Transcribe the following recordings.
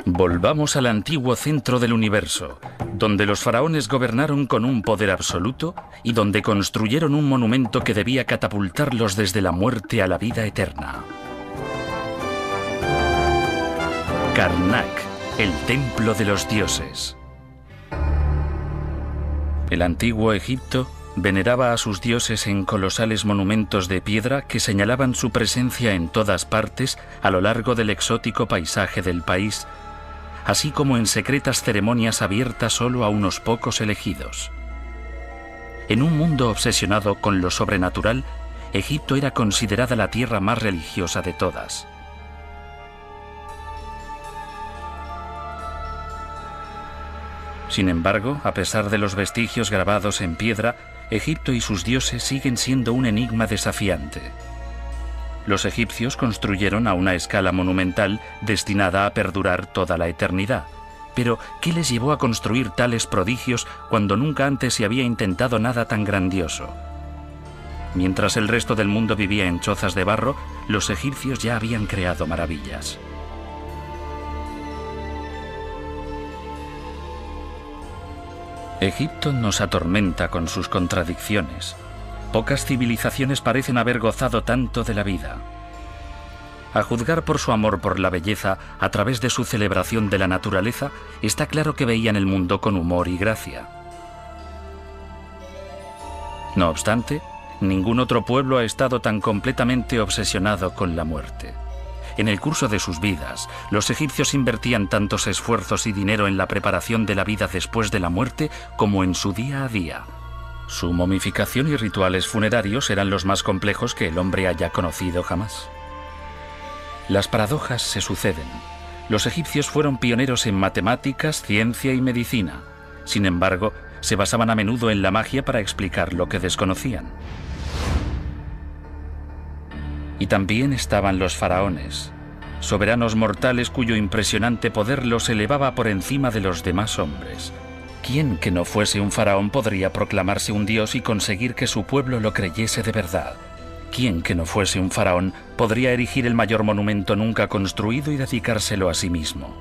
Volvamos al antiguo centro del universo, donde los faraones gobernaron con un poder absoluto y donde construyeron un monumento que debía catapultarlos desde la muerte a la vida eterna. Karnak, el templo de los dioses. El antiguo Egipto veneraba a sus dioses en colosales monumentos de piedra que señalaban su presencia en todas partes a lo largo del exótico paisaje del país, así como en secretas ceremonias abiertas solo a unos pocos elegidos. En un mundo obsesionado con lo sobrenatural, Egipto era considerada la tierra más religiosa de todas. Sin embargo, a pesar de los vestigios grabados en piedra, Egipto y sus dioses siguen siendo un enigma desafiante. Los egipcios construyeron a una escala monumental destinada a perdurar toda la eternidad. Pero, ¿qué les llevó a construir tales prodigios cuando nunca antes se había intentado nada tan grandioso? Mientras el resto del mundo vivía en chozas de barro, los egipcios ya habían creado maravillas. Egipto nos atormenta con sus contradicciones. Pocas civilizaciones parecen haber gozado tanto de la vida. A juzgar por su amor por la belleza a través de su celebración de la naturaleza, está claro que veían el mundo con humor y gracia. No obstante, ningún otro pueblo ha estado tan completamente obsesionado con la muerte. En el curso de sus vidas, los egipcios invertían tantos esfuerzos y dinero en la preparación de la vida después de la muerte como en su día a día. Su momificación y rituales funerarios eran los más complejos que el hombre haya conocido jamás. Las paradojas se suceden. Los egipcios fueron pioneros en matemáticas, ciencia y medicina. Sin embargo, se basaban a menudo en la magia para explicar lo que desconocían. Y también estaban los faraones, soberanos mortales cuyo impresionante poder los elevaba por encima de los demás hombres. ¿Quién que no fuese un faraón podría proclamarse un dios y conseguir que su pueblo lo creyese de verdad? ¿Quién que no fuese un faraón podría erigir el mayor monumento nunca construido y dedicárselo a sí mismo?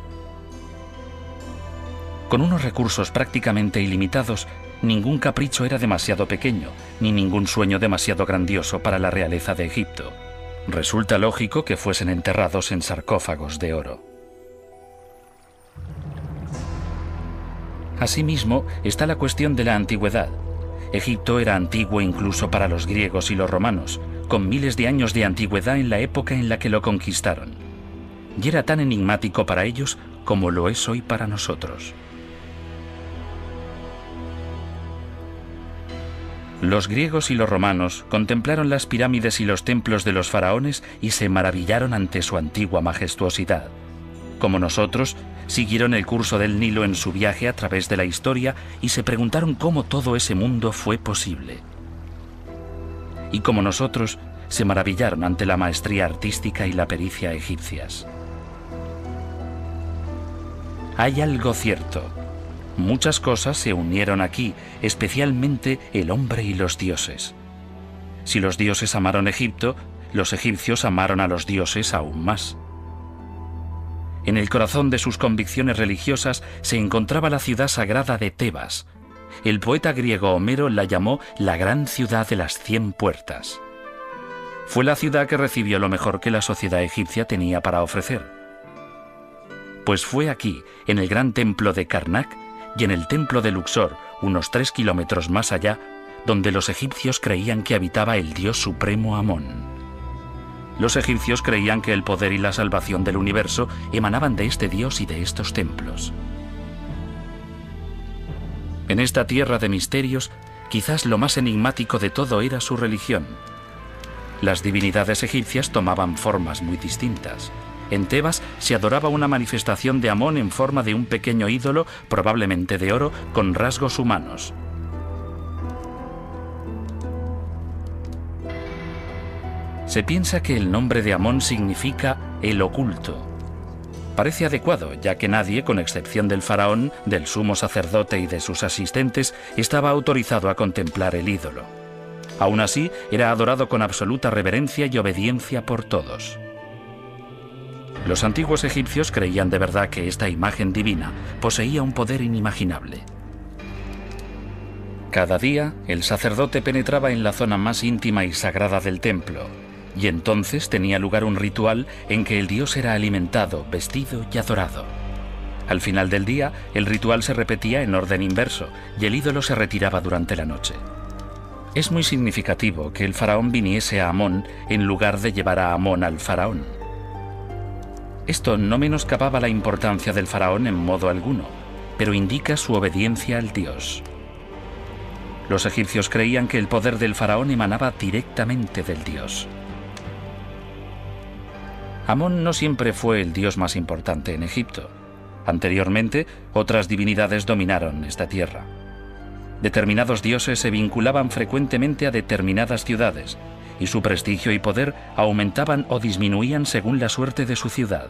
Con unos recursos prácticamente ilimitados, ningún capricho era demasiado pequeño, ni ningún sueño demasiado grandioso para la realeza de Egipto. Resulta lógico que fuesen enterrados en sarcófagos de oro. Asimismo, está la cuestión de la antigüedad. Egipto era antiguo incluso para los griegos y los romanos, con miles de años de antigüedad en la época en la que lo conquistaron. Y era tan enigmático para ellos como lo es hoy para nosotros. Los griegos y los romanos contemplaron las pirámides y los templos de los faraones y se maravillaron ante su antigua majestuosidad. Como nosotros, siguieron el curso del Nilo en su viaje a través de la historia y se preguntaron cómo todo ese mundo fue posible. Y como nosotros, se maravillaron ante la maestría artística y la pericia egipcias. Hay algo cierto. Muchas cosas se unieron aquí, especialmente el hombre y los dioses. Si los dioses amaron Egipto, los egipcios amaron a los dioses aún más. En el corazón de sus convicciones religiosas se encontraba la ciudad sagrada de Tebas. El poeta griego Homero la llamó la gran ciudad de las 100 puertas. Fue la ciudad que recibió lo mejor que la sociedad egipcia tenía para ofrecer. Pues fue aquí, en el gran templo de Karnak, y en el templo de Luxor, unos 3 kilómetros más allá, donde los egipcios creían que habitaba el dios supremo Amón. Los egipcios creían que el poder y la salvación del universo emanaban de este dios y de estos templos. En esta tierra de misterios, quizás lo más enigmático de todo era su religión. Las divinidades egipcias tomaban formas muy distintas. En Tebas se adoraba una manifestación de Amón en forma de un pequeño ídolo, probablemente de oro, con rasgos humanos. Se piensa que el nombre de Amón significa el oculto. Parece adecuado, ya que nadie, con excepción del faraón, del sumo sacerdote y de sus asistentes, estaba autorizado a contemplar el ídolo. Aún así, era adorado con absoluta reverencia y obediencia por todos. Los antiguos egipcios creían de verdad que esta imagen divina poseía un poder inimaginable. Cada día, el sacerdote penetraba en la zona más íntima y sagrada del templo, y entonces tenía lugar un ritual en que el dios era alimentado, vestido y adorado. Al final del día, el ritual se repetía en orden inverso, y el ídolo se retiraba durante la noche. Es muy significativo que el faraón viniese a Amón en lugar de llevar a Amón al faraón. Esto no menoscababa la importancia del faraón en modo alguno, pero indica su obediencia al dios. Los egipcios creían que el poder del faraón emanaba directamente del dios. Amón no siempre fue el dios más importante en Egipto. Anteriormente, otras divinidades dominaron esta tierra. Determinados dioses se vinculaban frecuentemente a determinadas ciudades, y su prestigio y poder aumentaban o disminuían según la suerte de su ciudad.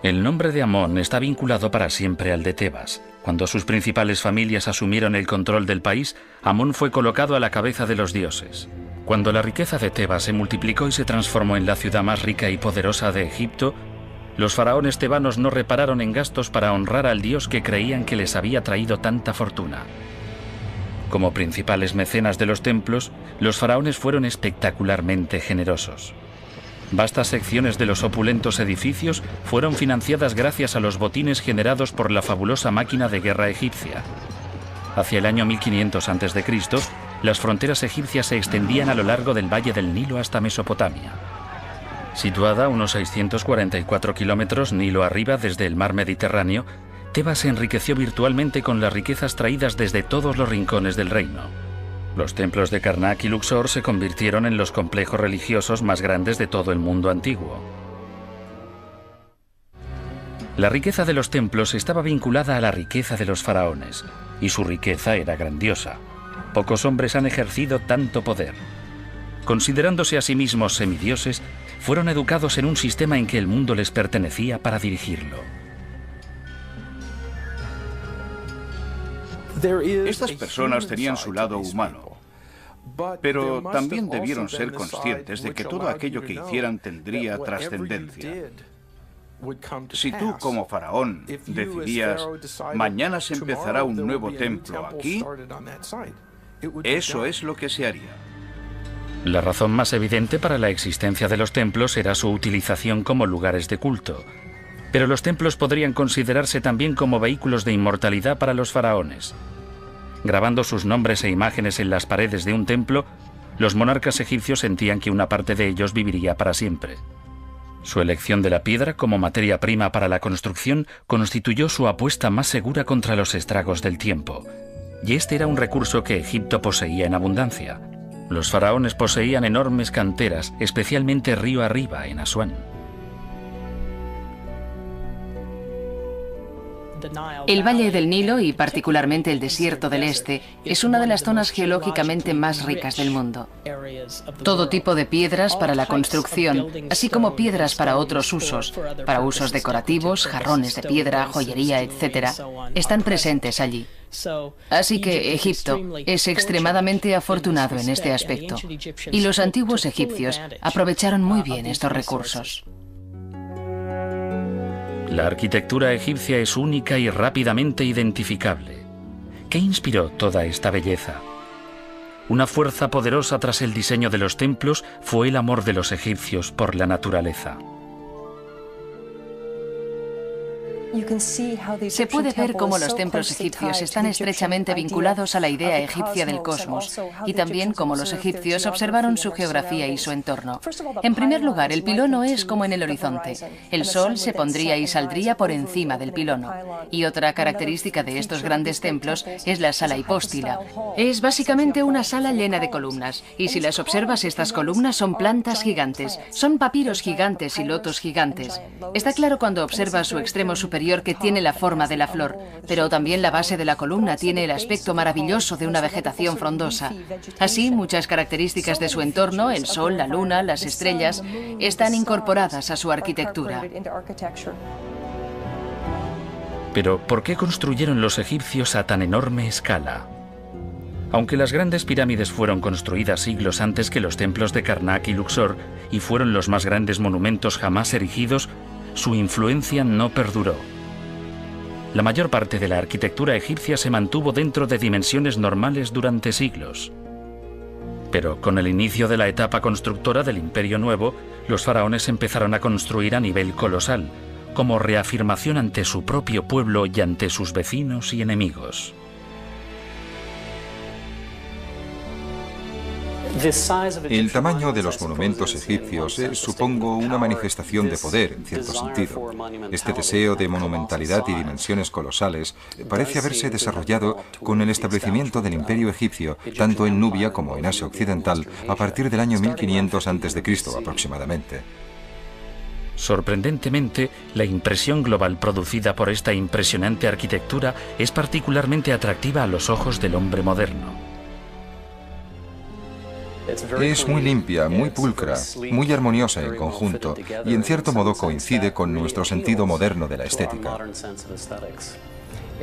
El nombre de Amón está vinculado para siempre al de Tebas. Cuando sus principales familias asumieron el control del país, Amón fue colocado a la cabeza de los dioses. Cuando la riqueza de Tebas se multiplicó y se transformó en la ciudad más rica y poderosa de Egipto, los faraones tebanos no repararon en gastos para honrar al dios que creían que les había traído tanta fortuna. Como principales mecenas de los templos, los faraones fueron espectacularmente generosos. Vastas secciones de los opulentos edificios fueron financiadas gracias a los botines generados por la fabulosa máquina de guerra egipcia. Hacia el año 1500 a.C., las fronteras egipcias se extendían a lo largo del valle del Nilo hasta Mesopotamia. Situada a unos 644 kilómetros Nilo arriba desde el mar Mediterráneo, Tebas se enriqueció virtualmente con las riquezas traídas desde todos los rincones del reino. Los templos de Karnak y Luxor se convirtieron en los complejos religiosos más grandes de todo el mundo antiguo. La riqueza de los templos estaba vinculada a la riqueza de los faraones, y su riqueza era grandiosa. Pocos hombres han ejercido tanto poder. Considerándose a sí mismos semidioses, fueron educados en un sistema en que el mundo les pertenecía para dirigirlo. Estas personas tenían su lado humano, pero también debieron ser conscientes de que todo aquello que hicieran tendría trascendencia. Si tú, como faraón, decidías, mañana se empezará un nuevo templo aquí, eso es lo que se haría. La razón más evidente para la existencia de los templos era su utilización como lugares de culto. Pero los templos podrían considerarse también como vehículos de inmortalidad para los faraones. Grabando sus nombres e imágenes en las paredes de un templo, los monarcas egipcios sentían que una parte de ellos viviría para siempre. Su elección de la piedra como materia prima para la construcción constituyó su apuesta más segura contra los estragos del tiempo. Y este era un recurso que Egipto poseía en abundancia. Los faraones poseían enormes canteras, especialmente río arriba en Asuán. El Valle del Nilo, y particularmente el desierto del este, es una de las zonas geológicamente más ricas del mundo. Todo tipo de piedras para la construcción, así como piedras para otros usos, para usos decorativos, jarrones de piedra, joyería, etc., están presentes allí. Así que Egipto es extremadamente afortunado en este aspecto, y los antiguos egipcios aprovecharon muy bien estos recursos. La arquitectura egipcia es única y rápidamente identificable. ¿Qué inspiró toda esta belleza? Una fuerza poderosa tras el diseño de los templos fue el amor de los egipcios por la naturaleza. Se puede ver cómo los templos egipcios están estrechamente vinculados a la idea egipcia del cosmos, y también cómo los egipcios observaron su geografía y su entorno. En primer lugar, el pilono es como en el horizonte. El sol se pondría y saldría por encima del pilono. Y otra característica de estos grandes templos es la sala hipóstila. Es básicamente una sala llena de columnas, y si las observas, estas columnas son plantas gigantes, son papiros gigantes y lotos gigantes. Está claro cuando observas su extremo superior que tiene la forma de la flor, pero también la base de la columna tiene el aspecto maravilloso de una vegetación frondosa. Así, muchas características de su entorno, el sol, la luna, las estrellas, están incorporadas a su arquitectura. Pero, ¿por qué construyeron los egipcios a tan enorme escala? Aunque las grandes pirámides fueron construidas siglos antes que los templos de Karnak y Luxor, y fueron los más grandes monumentos jamás erigidos, su influencia no perduró. La mayor parte de la arquitectura egipcia se mantuvo dentro de dimensiones normales durante siglos. Pero con el inicio de la etapa constructora del Imperio Nuevo, los faraones empezaron a construir a nivel colosal, como reafirmación ante su propio pueblo y ante sus vecinos y enemigos. El tamaño de los monumentos egipcios es, supongo, una manifestación de poder, en cierto sentido. Este deseo de monumentalidad y dimensiones colosales parece haberse desarrollado con el establecimiento del Imperio egipcio, tanto en Nubia como en Asia Occidental, a partir del año 1500 a.C. aproximadamente. Sorprendentemente, la impresión global producida por esta impresionante arquitectura es particularmente atractiva a los ojos del hombre moderno. Es muy limpia, muy pulcra, muy armoniosa en conjunto y en cierto modo coincide con nuestro sentido moderno de la estética.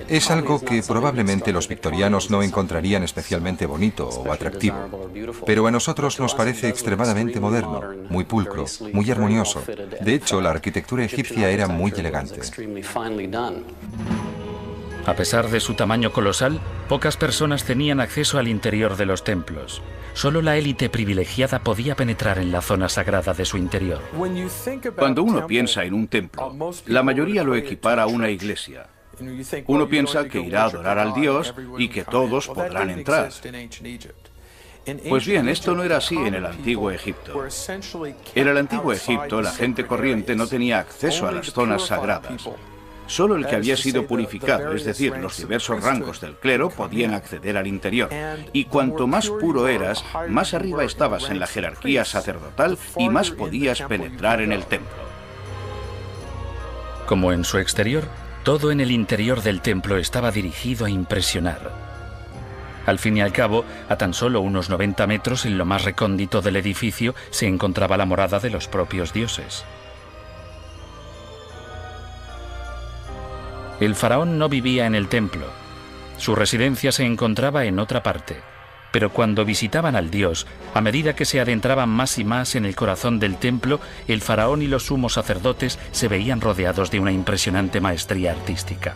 Es algo que probablemente los victorianos no encontrarían especialmente bonito o atractivo, pero a nosotros nos parece extremadamente moderno, muy pulcro, muy armonioso. De hecho, la arquitectura egipcia era muy elegante. A pesar de su tamaño colosal, pocas personas tenían acceso al interior de los templos. Solo la élite privilegiada podía penetrar en la zona sagrada de su interior. Cuando uno piensa en un templo, la mayoría lo equipara a una iglesia. Uno piensa que irá a adorar al Dios y que todos podrán entrar. Pues bien, esto no era así en el Antiguo Egipto. En el Antiguo Egipto, la gente corriente no tenía acceso a las zonas sagradas. Solo el que había sido purificado, es decir, los diversos rangos del clero, podían acceder al interior. Y cuanto más puro eras, más arriba estabas en la jerarquía sacerdotal y más podías penetrar en el templo. Como en su exterior, todo en el interior del templo estaba dirigido a impresionar. Al fin y al cabo, a tan solo unos 90 metros en lo más recóndito del edificio se encontraba la morada de los propios dioses. El faraón no vivía en el templo. Su residencia se encontraba en otra parte. Pero cuando visitaban al dios, a medida que se adentraban más y más en el corazón del templo, el faraón y los sumos sacerdotes se veían rodeados de una impresionante maestría artística.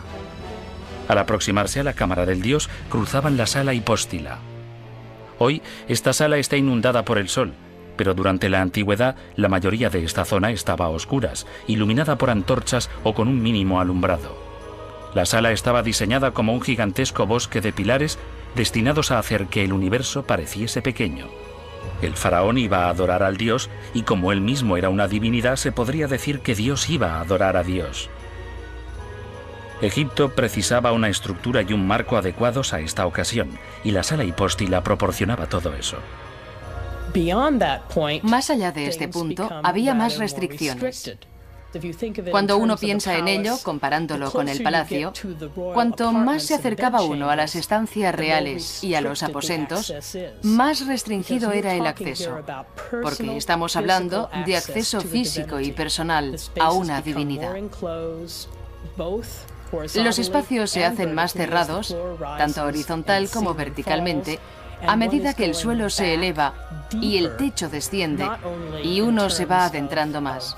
Al aproximarse a la cámara del dios, cruzaban la sala hipóstila. Hoy, esta sala está inundada por el sol, pero durante la antigüedad, la mayoría de esta zona estaba a oscuras, iluminada por antorchas o con un mínimo alumbrado. La sala estaba diseñada como un gigantesco bosque de pilares destinados a hacer que el universo pareciese pequeño. El faraón iba a adorar al dios y como él mismo era una divinidad, se podría decir que Dios iba a adorar a Dios. Egipto precisaba una estructura y un marco adecuados a esta ocasión, y la sala hipóstila proporcionaba todo eso. Más allá de este punto, había más restricciones. Cuando uno piensa en ello, comparándolo con el palacio, cuanto más se acercaba uno a las estancias reales y a los aposentos, más restringido era el acceso, porque estamos hablando de acceso físico y personal a una divinidad. Los espacios se hacen más cerrados, tanto horizontal como verticalmente, a medida que el suelo se eleva y el techo desciende y uno se va adentrando más.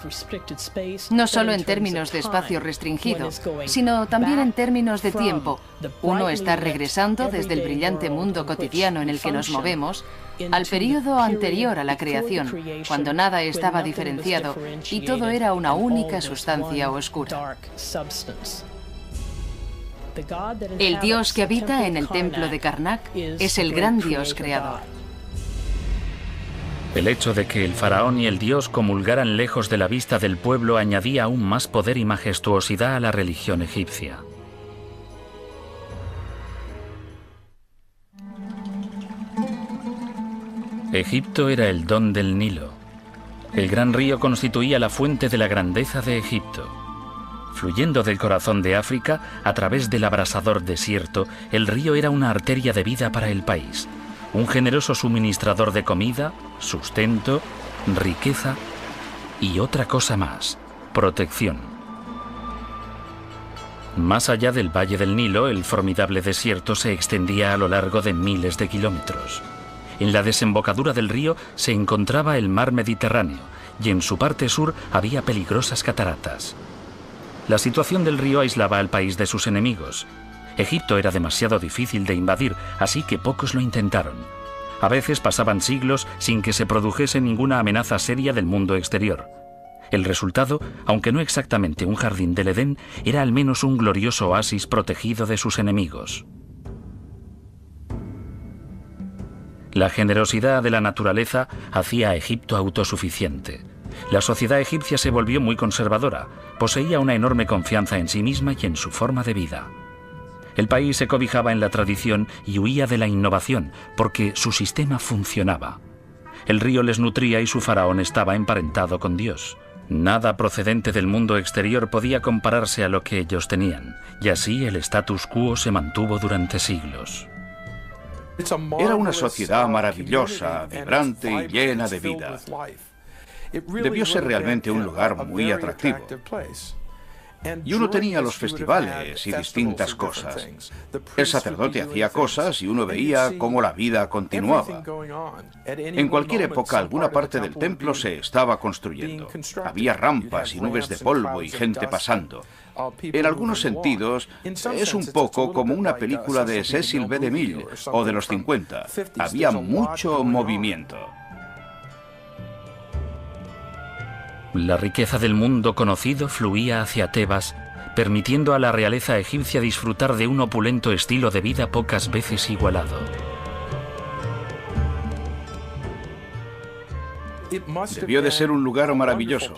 No solo en términos de espacio restringido, sino también en términos de tiempo. Uno está regresando desde el brillante mundo cotidiano en el que nos movemos al período anterior a la creación, cuando nada estaba diferenciado y todo era una única sustancia oscura. El Dios que habita en el templo de Karnak es el gran Dios creador. El hecho de que el faraón y el dios comulgaran lejos de la vista del pueblo añadía aún más poder y majestuosidad a la religión egipcia. Egipto era el don del Nilo. El gran río constituía la fuente de la grandeza de Egipto. Fluyendo del corazón de África, a través del abrasador desierto, el río era una arteria de vida para el país, un generoso suministrador de comida, sustento, riqueza y otra cosa más, protección. Más allá del valle del Nilo, el formidable desierto se extendía a lo largo de miles de kilómetros. En la desembocadura del río se encontraba el mar Mediterráneo y en su parte sur había peligrosas cataratas. La situación del río aislaba al país de sus enemigos. Egipto era demasiado difícil de invadir, así que pocos lo intentaron. A veces pasaban siglos sin que se produjese ninguna amenaza seria del mundo exterior. El resultado, aunque no exactamente un jardín del Edén, era al menos un glorioso oasis protegido de sus enemigos. La generosidad de la naturaleza hacía a Egipto autosuficiente. La sociedad egipcia se volvió muy conservadora, poseía una enorme confianza en sí misma y en su forma de vida. El país se cobijaba en la tradición y huía de la innovación, porque su sistema funcionaba. El río les nutría y su faraón estaba emparentado con Dios. Nada procedente del mundo exterior podía compararse a lo que ellos tenían, y así el status quo se mantuvo durante siglos. Era una sociedad maravillosa, vibrante y llena de vida. Debió ser realmente un lugar muy atractivo. Y uno tenía los festivales y distintas cosas. El sacerdote hacía cosas y uno veía cómo la vida continuaba. En cualquier época, alguna parte del templo se estaba construyendo. Había rampas y nubes de polvo y gente pasando. En algunos sentidos, es un poco como una película de Cecil B. DeMille o de los 50. Había mucho movimiento. La riqueza del mundo conocido fluía hacia Tebas, permitiendo a la realeza egipcia disfrutar de un opulento estilo de vida pocas veces igualado. Debió de ser un lugar maravilloso,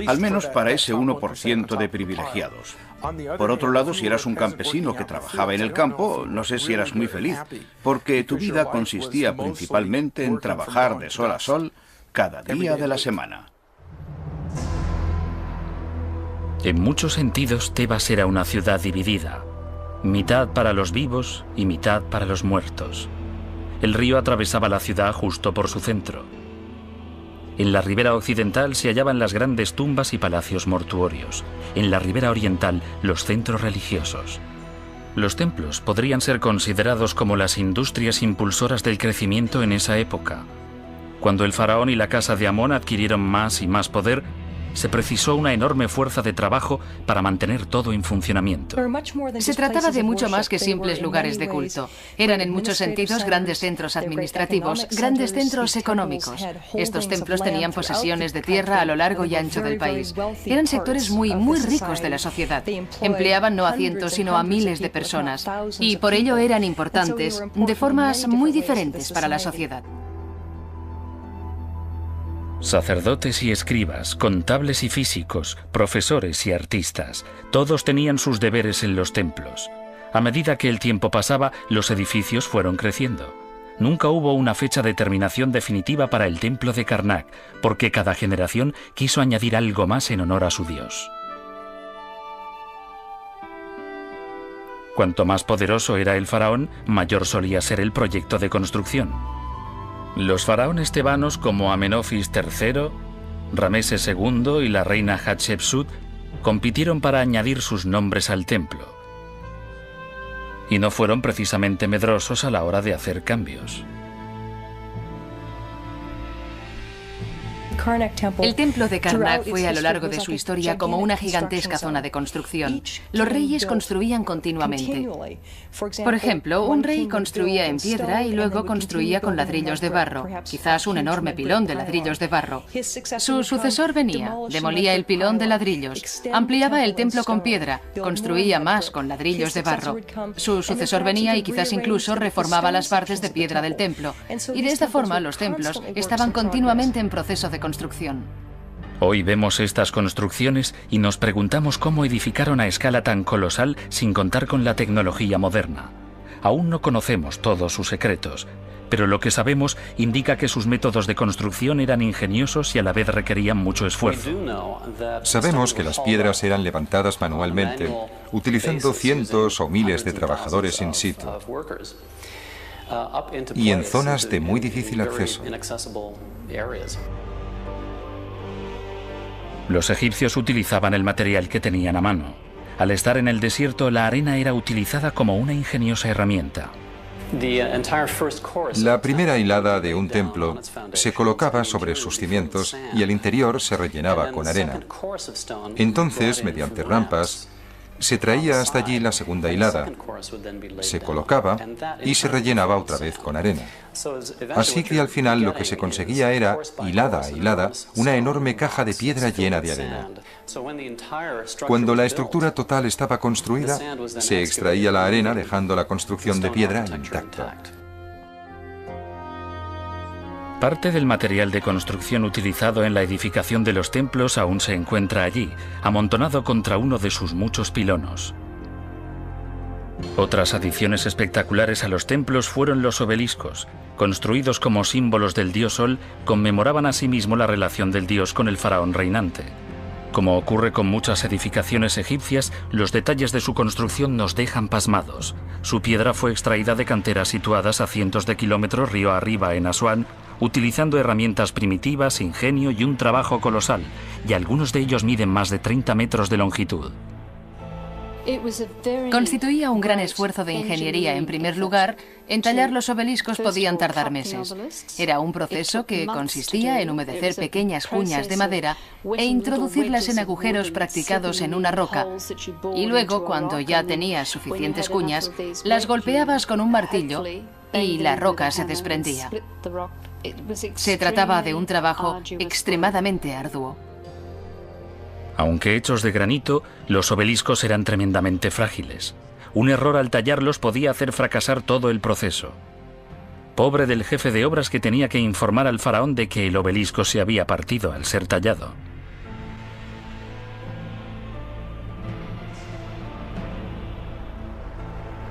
al menos para ese 1% de privilegiados. Por otro lado, si eras un campesino que trabajaba en el campo, no sé si eras muy feliz, porque tu vida consistía principalmente en trabajar de sol a sol cada día de la semana. En muchos sentidos, Tebas era una ciudad dividida, mitad para los vivos y mitad para los muertos. El río atravesaba la ciudad justo por su centro. En la ribera occidental se hallaban las grandes tumbas y palacios mortuorios. En la ribera oriental, los centros religiosos. Los templos podrían ser considerados como las industrias impulsoras del crecimiento en esa época. Cuando el faraón y la casa de Amón adquirieron más y más poder, se precisó una enorme fuerza de trabajo para mantener todo en funcionamiento. Se trataba de mucho más que simples lugares de culto. Eran en muchos sentidos grandes centros administrativos, grandes centros económicos. Estos templos tenían posesiones de tierra a lo largo y ancho del país. Eran sectores muy ricos de la sociedad. Empleaban no a cientos, sino a miles de personas. Y por ello eran importantes de formas muy diferentes para la sociedad. Sacerdotes y escribas, contables y físicos, profesores y artistas, todos tenían sus deberes en los templos. A medida que el tiempo pasaba, los edificios fueron creciendo. Nunca hubo una fecha de terminación definitiva para el templo de Karnak, porque cada generación quiso añadir algo más en honor a su dios. Cuanto más poderoso era el faraón, mayor solía ser el proyecto de construcción. Los faraones tebanos como Amenofis III, Rameses II y la reina Hatshepsut compitieron para añadir sus nombres al templo. Y no fueron precisamente medrosos a la hora de hacer cambios. El templo de Karnak fue a lo largo de su historia como una gigantesca zona de construcción. Los reyes construían continuamente. Por ejemplo, un rey construía en piedra y luego construía con ladrillos de barro, quizás un enorme pilón de ladrillos de barro. Su sucesor venía, demolía el pilón de ladrillos, ampliaba el templo con piedra, construía más con ladrillos de barro. Su sucesor venía y quizás incluso reformaba las partes de piedra del templo. Y de esta forma los templos estaban continuamente en proceso de construcción. Hoy vemos estas construcciones y nos preguntamos cómo edificaron a escala tan colosal sin contar con la tecnología moderna. Aún no conocemos todos sus secretos, pero lo que sabemos indica que sus métodos de construcción eran ingeniosos y a la vez requerían mucho esfuerzo. Sabemos que las piedras eran levantadas manualmente, utilizando cientos o miles de trabajadores in situ, y en zonas de muy difícil acceso. Los egipcios utilizaban el material que tenían a mano. Al estar en el desierto, la arena era utilizada como una ingeniosa herramienta. La primera hilada de un templo se colocaba sobre sus cimientos y el interior se rellenaba con arena. Entonces, mediante rampas, se traía hasta allí la segunda hilada, se colocaba y se rellenaba otra vez con arena. Así que al final lo que se conseguía era, hilada a hilada, una enorme caja de piedra llena de arena. Cuando la estructura total estaba construida, se extraía la arena dejando la construcción de piedra intacta. Parte del material de construcción utilizado en la edificación de los templos aún se encuentra allí, amontonado contra uno de sus muchos pilonos. Otras adiciones espectaculares a los templos fueron los obeliscos. Construidos como símbolos del dios Sol, conmemoraban asimismo la relación del dios con el faraón reinante. Como ocurre con muchas edificaciones egipcias, los detalles de su construcción nos dejan pasmados. Su piedra fue extraída de canteras situadas a cientos de kilómetros río arriba en Asuán, utilizando herramientas primitivas, ingenio y un trabajo colosal, y algunos de ellos miden más de 30 metros de longitud. Constituía un gran esfuerzo de ingeniería. En primer lugar, en tallar los obeliscos podían tardar meses. Era un proceso que consistía en humedecer pequeñas cuñas de madera e introducirlas en agujeros practicados en una roca, y luego, cuando ya tenías suficientes cuñas, las golpeabas con un martillo y la roca se desprendía. Se trataba de un trabajo extremadamente arduo. Aunque hechos de granito, los obeliscos eran tremendamente frágiles. Un error al tallarlos podía hacer fracasar todo el proceso. Pobre del jefe de obras que tenía que informar al faraón de que el obelisco se había partido al ser tallado.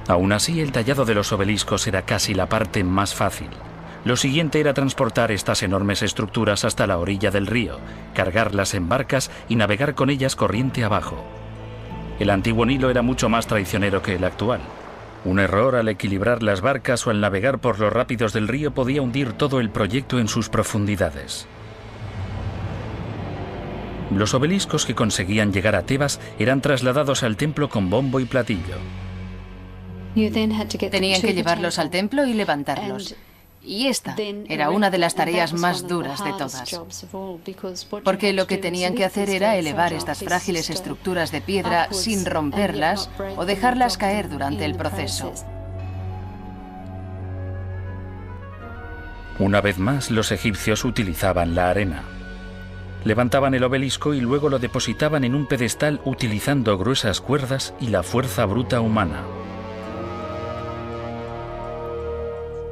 Aún así, el tallado de los obeliscos era casi la parte más fácil. Lo siguiente era transportar estas enormes estructuras hasta la orilla del río, cargarlas en barcas y navegar con ellas corriente abajo. El antiguo Nilo era mucho más traicionero que el actual. Un error al equilibrar las barcas o al navegar por los rápidos del río podía hundir todo el proyecto en sus profundidades. Los obeliscos que conseguían llegar a Tebas eran trasladados al templo con bombo y platillo. Tenían que llevarlos al templo y levantarlos. Y esta era una de las tareas más duras de todas, porque lo que tenían que hacer era elevar estas frágiles estructuras de piedra sin romperlas o dejarlas caer durante el proceso. Una vez más, los egipcios utilizaban la arena. Levantaban el obelisco y luego lo depositaban en un pedestal utilizando gruesas cuerdas y la fuerza bruta humana.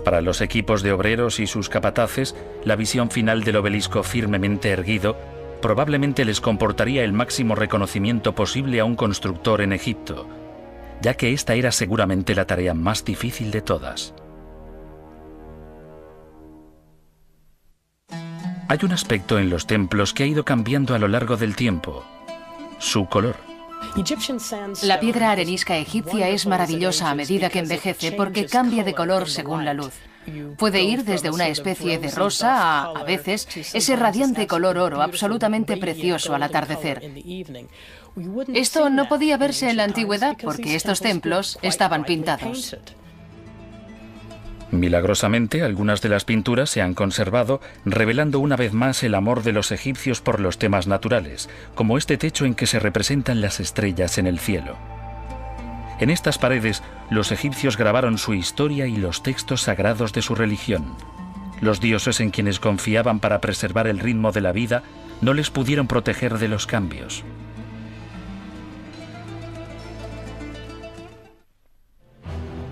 Para los equipos de obreros y sus capataces, la visión final del obelisco firmemente erguido probablemente les comportaría el máximo reconocimiento posible a un constructor en Egipto, ya que esta era seguramente la tarea más difícil de todas. Hay un aspecto en los templos que ha ido cambiando a lo largo del tiempo: su color. La piedra arenisca egipcia es maravillosa a medida que envejece porque cambia de color según la luz. Puede ir desde una especie de rosa a veces, ese radiante color oro absolutamente precioso al atardecer. Esto no podía verse en la antigüedad porque estos templos estaban pintados. Milagrosamente, algunas de las pinturas se han conservado, revelando una vez más el amor de los egipcios por los temas naturales, como este techo en que se representan las estrellas en el cielo. En estas paredes, los egipcios grabaron su historia y los textos sagrados de su religión. Los dioses en quienes confiaban para preservar el ritmo de la vida no les pudieron proteger de los cambios.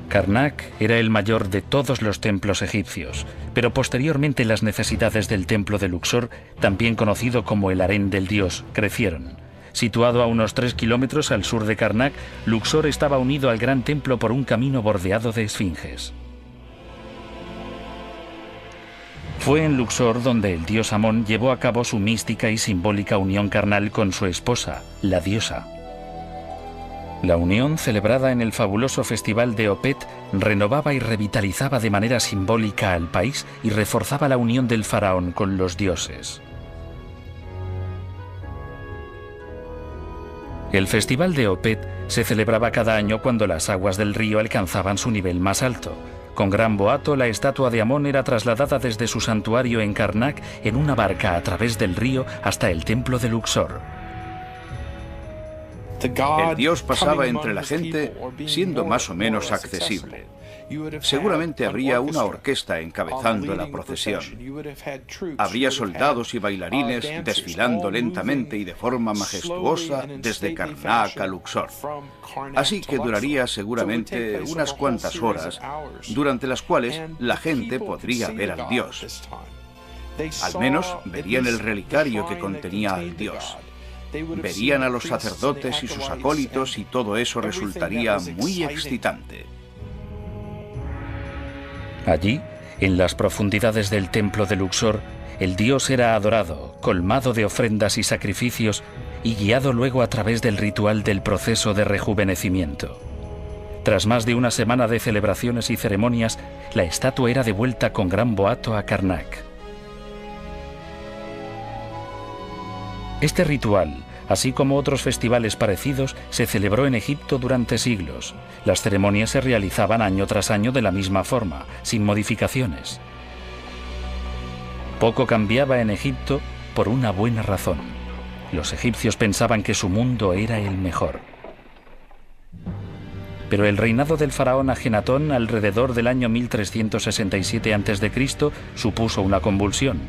Karnak era el mayor de todos los templos egipcios, pero posteriormente las necesidades del templo de Luxor, también conocido como el harén del dios, crecieron. Situado a unos 3 kilómetros al sur de Karnak, Luxor estaba unido al gran templo por un camino bordeado de esfinges. Fue en Luxor donde el dios Amón llevó a cabo su mística y simbólica unión carnal con su esposa, la diosa. La unión, celebrada en el fabuloso festival de Opet, renovaba y revitalizaba de manera simbólica al país y reforzaba la unión del faraón con los dioses. El festival de Opet se celebraba cada año cuando las aguas del río alcanzaban su nivel más alto. Con gran boato, la estatua de Amón era trasladada desde su santuario en Karnak en una barca a través del río hasta el templo de Luxor. El dios pasaba entre la gente siendo más o menos accesible. Seguramente habría una orquesta encabezando la procesión. Habría soldados y bailarines desfilando lentamente y de forma majestuosa desde Karnak a Luxor. Así que duraría seguramente unas cuantas horas, durante las cuales la gente podría ver al dios. Al menos verían el relicario que contenía al dios. Verían a los sacerdotes y sus acólitos y todo eso resultaría muy excitante. Allí, en las profundidades del templo de Luxor, el dios era adorado, colmado de ofrendas y sacrificios y guiado luego a través del ritual del proceso de rejuvenecimiento. Tras más de una semana de celebraciones y ceremonias, la estatua era devuelta con gran boato a Karnak. Este ritual, así como otros festivales parecidos, se celebró en Egipto durante siglos. Las ceremonias se realizaban año tras año de la misma forma, sin modificaciones. Poco cambiaba en Egipto por una buena razón. Los egipcios pensaban que su mundo era el mejor. Pero el reinado del faraón Ajenatón alrededor del año 1367 a.C. supuso una convulsión,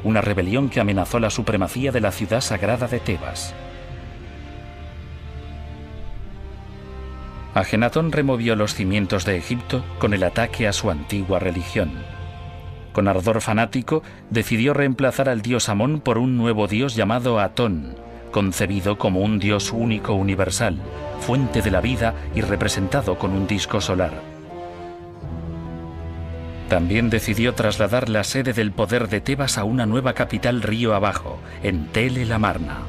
una rebelión que amenazó la supremacía de la ciudad sagrada de Tebas. Ajenatón removió los cimientos de Egipto con el ataque a su antigua religión. Con ardor fanático, decidió reemplazar al dios Amón por un nuevo dios llamado Atón, concebido como un dios único universal, fuente de la vida y representado con un disco solar. También decidió trasladar la sede del poder de Tebas a una nueva capital río abajo, en Tel el Amarna.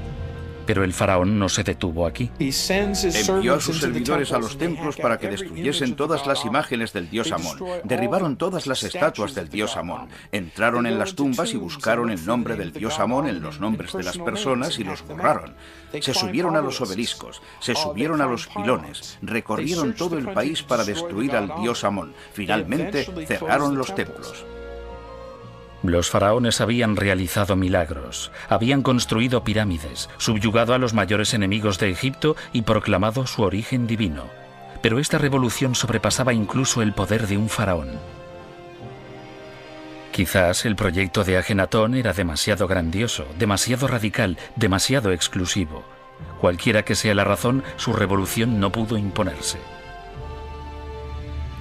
Pero el faraón no se detuvo aquí. Envió a sus servidores a los templos para que destruyesen todas las imágenes del dios Amón. Derribaron todas las estatuas del dios Amón. Entraron en las tumbas y buscaron el nombre del dios Amón en los nombres de las personas y los borraron. Se subieron a los obeliscos, se subieron a los pilones, recorrieron todo el país para destruir al dios Amón. Finalmente cerraron los templos. Los faraones habían realizado milagros, habían construido pirámides, subyugado a los mayores enemigos de Egipto y proclamado su origen divino. Pero esta revolución sobrepasaba incluso el poder de un faraón. Quizás el proyecto de Ajenatón era demasiado grandioso, demasiado radical, demasiado exclusivo. Cualquiera que sea la razón, su revolución no pudo imponerse.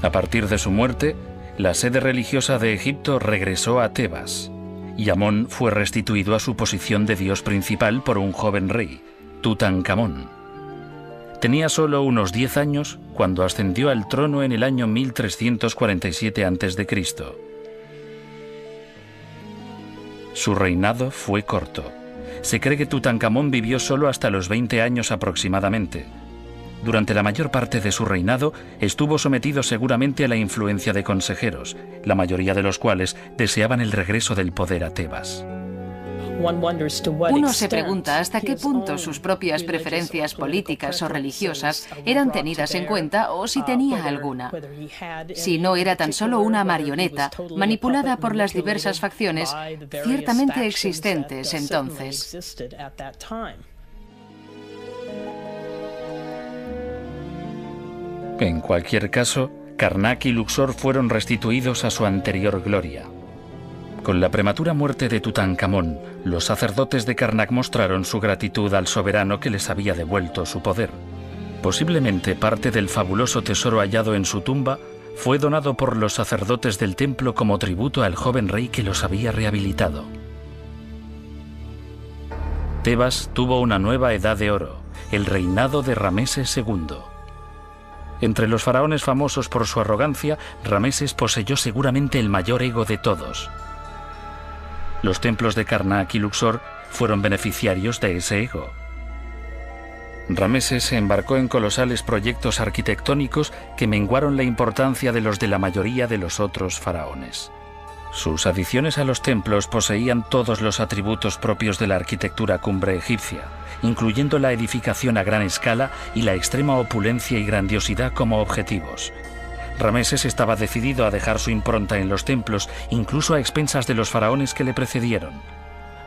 A partir de su muerte, la sede religiosa de Egipto regresó a Tebas, y Amón fue restituido a su posición de dios principal por un joven rey, Tutankamón. Tenía solo unos 10 años cuando ascendió al trono en el año 1347 a.C. Su reinado fue corto. Se cree que Tutankamón vivió solo hasta los 20 años aproximadamente. Durante la mayor parte de su reinado estuvo sometido seguramente a la influencia de consejeros, la mayoría de los cuales deseaban el regreso del poder a Tebas. Uno se pregunta hasta qué punto sus propias preferencias políticas o religiosas eran tenidas en cuenta o si tenía alguna. Si no era tan solo una marioneta manipulada por las diversas facciones ciertamente existentes entonces. En cualquier caso, Karnak y Luxor fueron restituidos a su anterior gloria. Con la prematura muerte de Tutankamón, los sacerdotes de Karnak mostraron su gratitud al soberano que les había devuelto su poder. Posiblemente parte del fabuloso tesoro hallado en su tumba fue donado por los sacerdotes del templo como tributo al joven rey que los había rehabilitado. Tebas tuvo una nueva edad de oro, el reinado de Rameses II. Entre los faraones famosos por su arrogancia, Rameses poseyó seguramente el mayor ego de todos. Los templos de Karnak y Luxor fueron beneficiarios de ese ego. Rameses se embarcó en colosales proyectos arquitectónicos que menguaron la importancia de los de la mayoría de los otros faraones. Sus adiciones a los templos poseían todos los atributos propios de la arquitectura cumbre egipcia, incluyendo la edificación a gran escala y la extrema opulencia y grandiosidad como objetivos. Rameses estaba decidido a dejar su impronta en los templos, incluso a expensas de los faraones que le precedieron.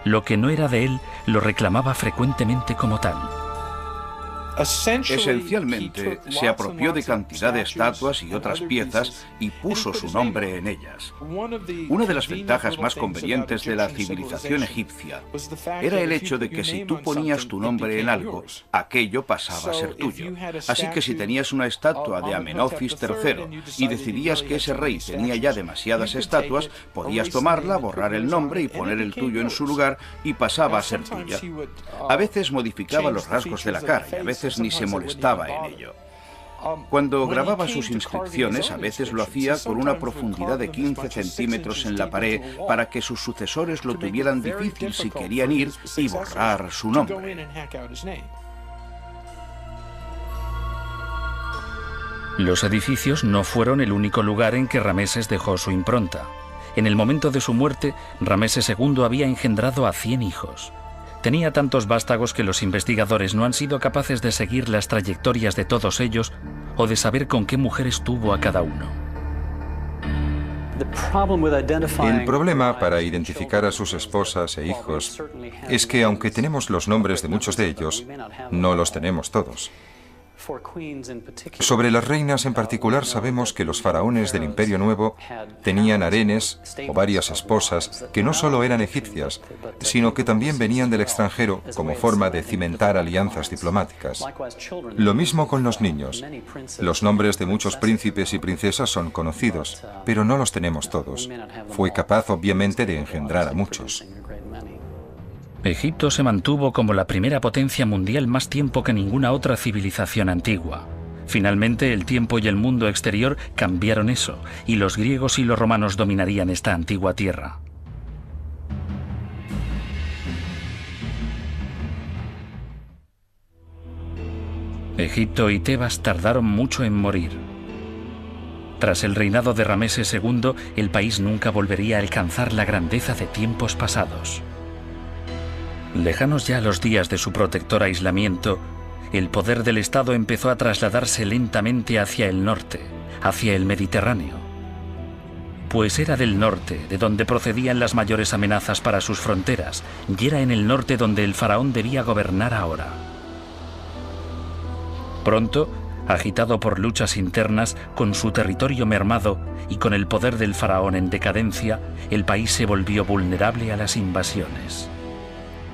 Lo que no era de él lo reclamaba frecuentemente como tal. Esencialmente, se apropió de cantidad de estatuas y otras piezas y puso su nombre en ellas. Una de las ventajas más convenientes de la civilización egipcia era el hecho de que si tú ponías tu nombre en algo, aquello pasaba a ser tuyo. Así que si tenías una estatua de Amenofis III y decidías que ese rey tenía ya demasiadas estatuas, podías tomarla, borrar el nombre y poner el tuyo en su lugar y pasaba a ser tuya. A veces modificaba los rasgos de la cara y a veces ni se molestaba en ello. Cuando grababa sus inscripciones, a veces lo hacía con una profundidad de 15 centímetros en la pared para que sus sucesores lo tuvieran difícil si querían ir y borrar su nombre. Los edificios no fueron el único lugar en que Rameses dejó su impronta. En el momento de su muerte, Rameses II había engendrado a 100 hijos. Tenía tantos vástagos que los investigadores no han sido capaces de seguir las trayectorias de todos ellos o de saber con qué mujeres tuvo a cada uno. El problema para identificar a sus esposas e hijos es que aunque tenemos los nombres de muchos de ellos, no los tenemos todos. Sobre las reinas en particular sabemos que los faraones del Imperio Nuevo tenían harenes o varias esposas que no solo eran egipcias, sino que también venían del extranjero como forma de cimentar alianzas diplomáticas. Lo mismo con los niños. Los nombres de muchos príncipes y princesas son conocidos, pero no los tenemos todos. Fue capaz obviamente de engendrar a muchos. Egipto se mantuvo como la primera potencia mundial más tiempo que ninguna otra civilización antigua. Finalmente, el tiempo y el mundo exterior cambiaron eso, y los griegos y los romanos dominarían esta antigua tierra. Egipto y Tebas tardaron mucho en morir. Tras el reinado de Rameses II, el país nunca volvería a alcanzar la grandeza de tiempos pasados. Lejanos ya los días de su protector aislamiento, el poder del Estado empezó a trasladarse lentamente hacia el norte, hacia el Mediterráneo. Pues era del norte de donde procedían las mayores amenazas para sus fronteras, y era en el norte donde el faraón debía gobernar ahora. Pronto, agitado por luchas internas, con su territorio mermado y con el poder del faraón en decadencia, el país se volvió vulnerable a las invasiones.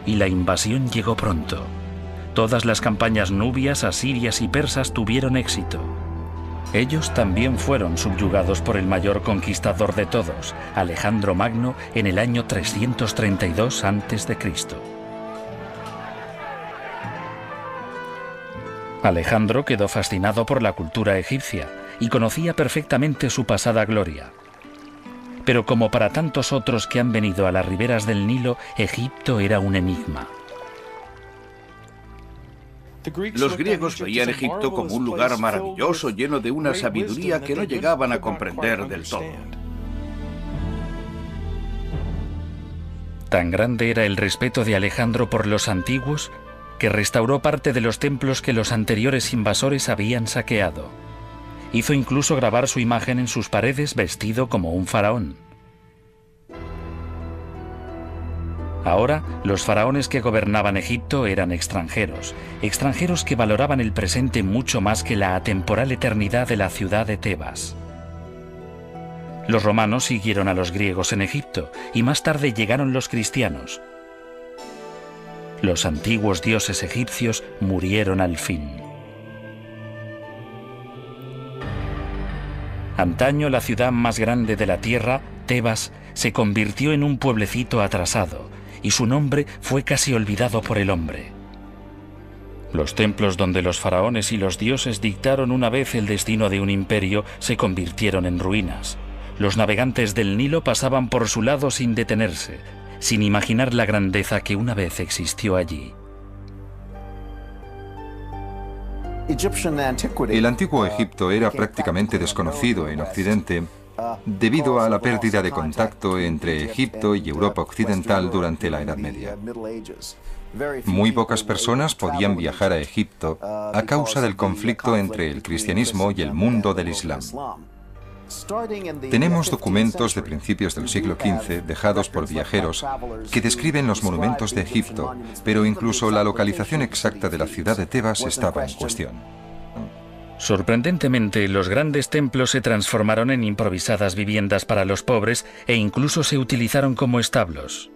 Y la invasión llegó pronto. Todas las campañas nubias, asirias y persas tuvieron éxito. Ellos también fueron subyugados por el mayor conquistador de todos, Alejandro Magno, en el año 332 a.C. Alejandro quedó fascinado por la cultura egipcia y conocía perfectamente su pasada gloria. Pero como para tantos otros que han venido a las riberas del Nilo, Egipto era un enigma. Los griegos veían Egipto como un lugar maravilloso, lleno de una sabiduría que no llegaban a comprender del todo. Tan grande era el respeto de Alejandro por los antiguos, que restauró parte de los templos que los anteriores invasores habían saqueado. Hizo incluso grabar su imagen en sus paredes vestido como un faraón. Ahora, los faraones que gobernaban Egipto eran extranjeros, extranjeros que valoraban el presente mucho más que la atemporal eternidad de la ciudad de Tebas. Los romanos siguieron a los griegos en Egipto y más tarde llegaron los cristianos. Los antiguos dioses egipcios murieron al fin. Antaño la ciudad más grande de la tierra, Tebas, se convirtió en un pueblecito atrasado, y su nombre fue casi olvidado por el hombre. Los templos donde los faraones y los dioses dictaron una vez el destino de un imperio se convirtieron en ruinas. Los navegantes del Nilo pasaban por su lado sin detenerse, sin imaginar la grandeza que una vez existió allí. El antiguo Egipto era prácticamente desconocido en Occidente debido a la pérdida de contacto entre Egipto y Europa occidental durante la Edad Media. Muy pocas personas podían viajar a Egipto a causa del conflicto entre el cristianismo y el mundo del Islam. Tenemos documentos de principios del siglo XV dejados por viajeros que describen los monumentos de Egipto, pero incluso la localización exacta de la ciudad de Tebas estaba en cuestión. Sorprendentemente, los grandes templos se transformaron en improvisadas viviendas para los pobres e incluso se utilizaron como establos.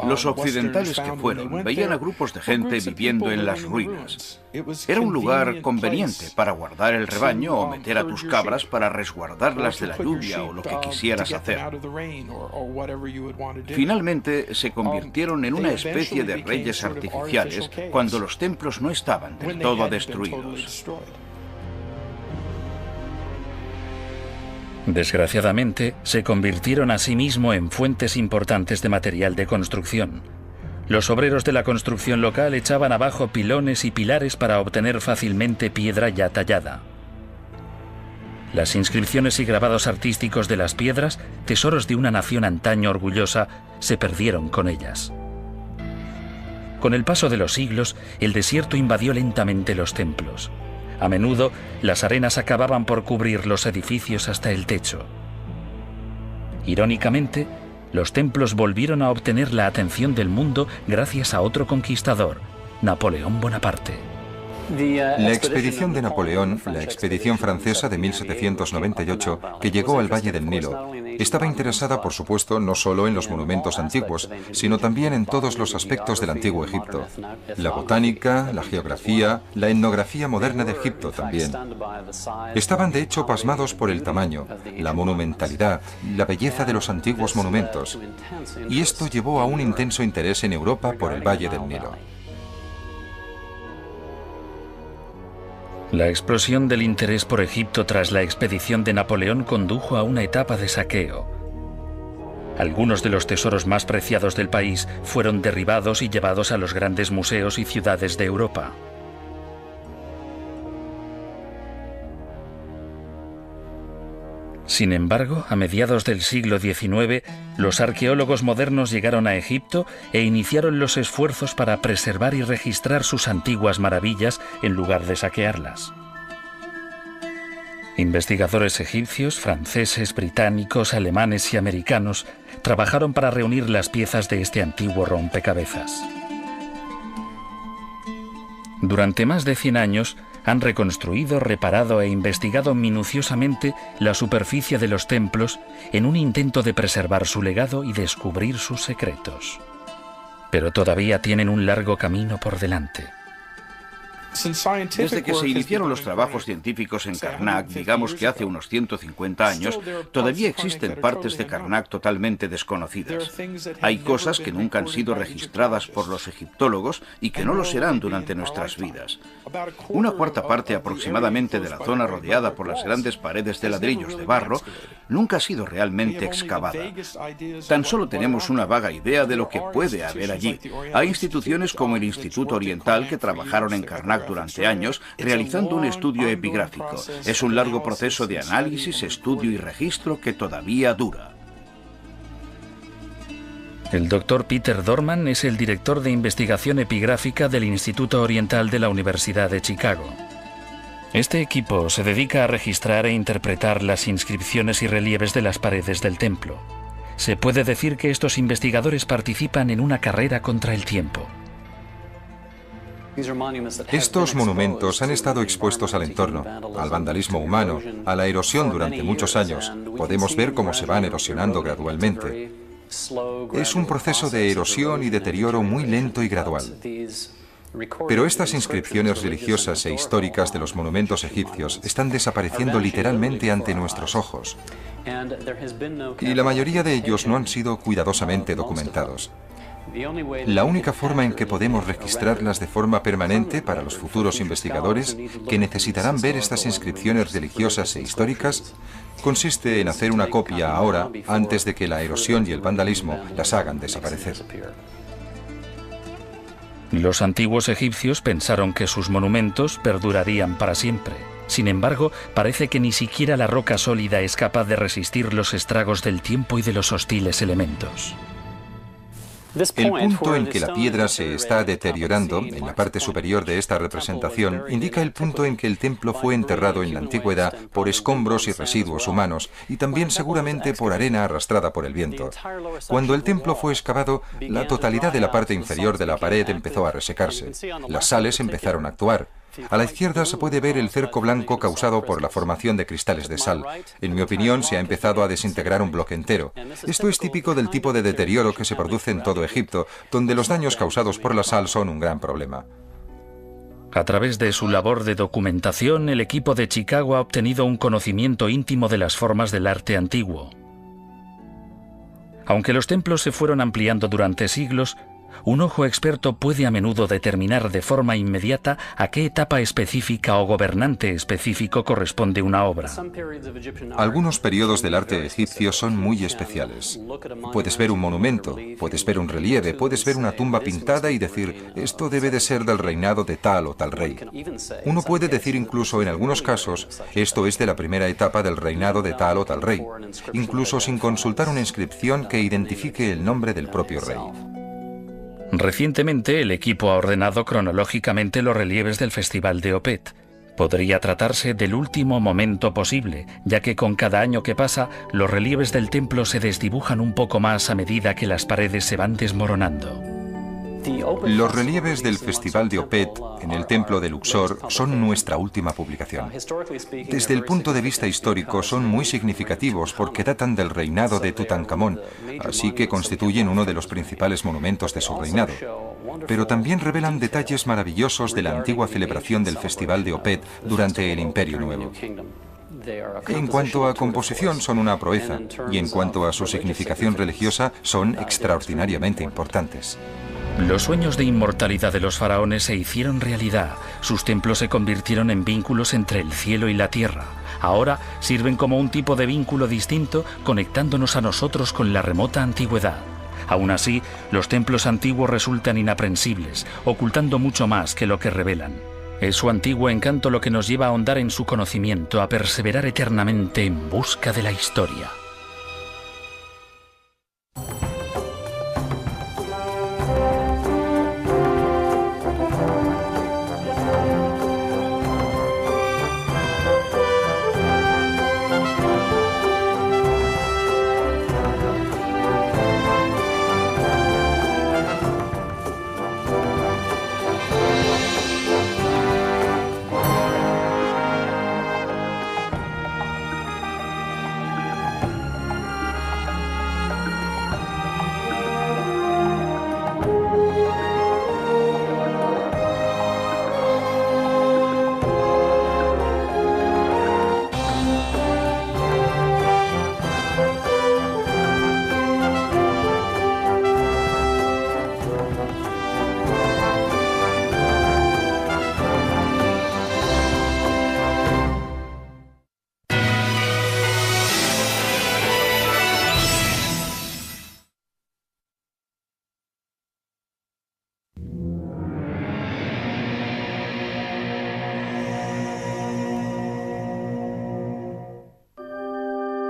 Los occidentales que fueron veían a grupos de gente viviendo en las ruinas. Era un lugar conveniente para guardar el rebaño o meter a tus cabras para resguardarlas de la lluvia o lo que quisieras hacer. Finalmente se convirtieron en una especie de reyes artificiales cuando los templos no estaban del todo destruidos. Desgraciadamente, se convirtieron asimismo en fuentes importantes de material de construcción. Los obreros de la construcción local echaban abajo pilones y pilares para obtener fácilmente piedra ya tallada. Las inscripciones y grabados artísticos de las piedras, tesoros de una nación antaño orgullosa, se perdieron con ellas. Con el paso de los siglos, el desierto invadió lentamente los templos. A menudo, las arenas acababan por cubrir los edificios hasta el techo. Irónicamente, los templos volvieron a obtener la atención del mundo gracias a otro conquistador, Napoleón Bonaparte. La expedición de Napoleón, la expedición francesa de 1798, que llegó al Valle del Nilo, estaba interesada, por supuesto, no solo en los monumentos antiguos, sino también en todos los aspectos del antiguo Egipto. La botánica, la geografía, la etnografía moderna de Egipto también. Estaban de hecho pasmados por el tamaño, la monumentalidad, la belleza de los antiguos monumentos. Y esto llevó a un intenso interés en Europa por el Valle del Nilo. La explosión del interés por Egipto tras la expedición de Napoleón condujo a una etapa de saqueo. Algunos de los tesoros más preciados del país fueron derribados y llevados a los grandes museos y ciudades de Europa. Sin embargo, a mediados del siglo XIX, los arqueólogos modernos llegaron a Egipto e iniciaron los esfuerzos para preservar y registrar sus antiguas maravillas en lugar de saquearlas. Investigadores egipcios, franceses, británicos, alemanes y americanos trabajaron para reunir las piezas de este antiguo rompecabezas. Durante más de 100 años, han reconstruido, reparado e investigado minuciosamente la superficie de los templos en un intento de preservar su legado y descubrir sus secretos. Pero todavía tienen un largo camino por delante. Desde que se iniciaron los trabajos científicos en Karnak, digamos que hace unos 150 años, todavía existen partes de Karnak totalmente desconocidas. Hay cosas que nunca han sido registradas por los egiptólogos y que no lo serán durante nuestras vidas. Una cuarta parte aproximadamente de la zona rodeada por las grandes paredes de ladrillos de barro nunca ha sido realmente excavada. Tan solo tenemos una vaga idea de lo que puede haber allí. Hay instituciones como el Instituto Oriental que trabajaron en Karnak durante años realizando un estudio epigráfico. Es un largo proceso de análisis, estudio y registro que todavía dura. El Dr. Peter Dorman es el director de investigación epigráfica del Instituto Oriental de la Universidad de Chicago. Este equipo se dedica a registrar e interpretar las inscripciones y relieves de las paredes del templo. Se puede decir que estos investigadores participan en una carrera contra el tiempo. Estos monumentos han estado expuestos al entorno, al vandalismo humano, a la erosión durante muchos años. Podemos ver cómo se van erosionando gradualmente. Es un proceso de erosión y deterioro muy lento y gradual. Pero estas inscripciones religiosas e históricas de los monumentos egipcios están desapareciendo literalmente ante nuestros ojos. Y la mayoría de ellos no han sido cuidadosamente documentados. La única forma en que podemos registrarlas de forma permanente para los futuros investigadores que necesitarán ver estas inscripciones religiosas e históricas consiste en hacer una copia ahora antes de que la erosión y el vandalismo las hagan desaparecer. Los antiguos egipcios pensaron que sus monumentos perdurarían para siempre. Sin embargo, parece que ni siquiera la roca sólida es capaz de resistir los estragos del tiempo y de los hostiles elementos. El punto en que la piedra se está deteriorando, en la parte superior de esta representación, indica el punto en que el templo fue enterrado en la antigüedad por escombros y residuos humanos, y también seguramente por arena arrastrada por el viento. Cuando el templo fue excavado, la totalidad de la parte inferior de la pared empezó a resecarse. Las sales empezaron a actuar. A la izquierda se puede ver el cerco blanco causado por la formación de cristales de sal. En mi opinión, se ha empezado a desintegrar un bloque entero. Esto es típico del tipo de deterioro que se produce en todo Egipto, donde los daños causados por la sal son un gran problema. A través de su labor de documentación, el equipo de Chicago ha obtenido un conocimiento íntimo de las formas del arte antiguo. Aunque los templos se fueron ampliando durante siglos, un ojo experto puede a menudo determinar de forma inmediata a qué etapa específica o gobernante específico corresponde una obra. Algunos periodos del arte egipcio son muy especiales. Puedes ver un monumento, puedes ver un relieve, puedes ver una tumba pintada y decir, esto debe de ser del reinado de tal o tal rey. Uno puede decir incluso en algunos casos, esto es de la primera etapa del reinado de tal o tal rey, incluso sin consultar una inscripción que identifique el nombre del propio rey. Recientemente, el equipo ha ordenado cronológicamente los relieves del Festival de Opet. Podría tratarse del último momento posible, ya que con cada año que pasa, los relieves del templo se desdibujan un poco más a medida que las paredes se van desmoronando. Los relieves del Festival de Opet en el templo de Luxor son nuestra última publicación. Desde el punto de vista histórico son muy significativos porque datan del reinado de Tutankamón, así que constituyen uno de los principales monumentos de su reinado. Pero también revelan detalles maravillosos de la antigua celebración del Festival de Opet durante el Imperio Nuevo. En cuanto a composición son una proeza, y en cuanto a su significación religiosa son extraordinariamente importantes. Los sueños de inmortalidad de los faraones se hicieron realidad. Sus templos se convirtieron en vínculos entre el cielo y la tierra. Ahora sirven como un tipo de vínculo distinto, conectándonos a nosotros con la remota antigüedad. Aún así, los templos antiguos resultan inaprensibles, ocultando mucho más que lo que revelan. Es su antiguo encanto lo que nos lleva a ahondar en su conocimiento, a perseverar eternamente en busca de la historia.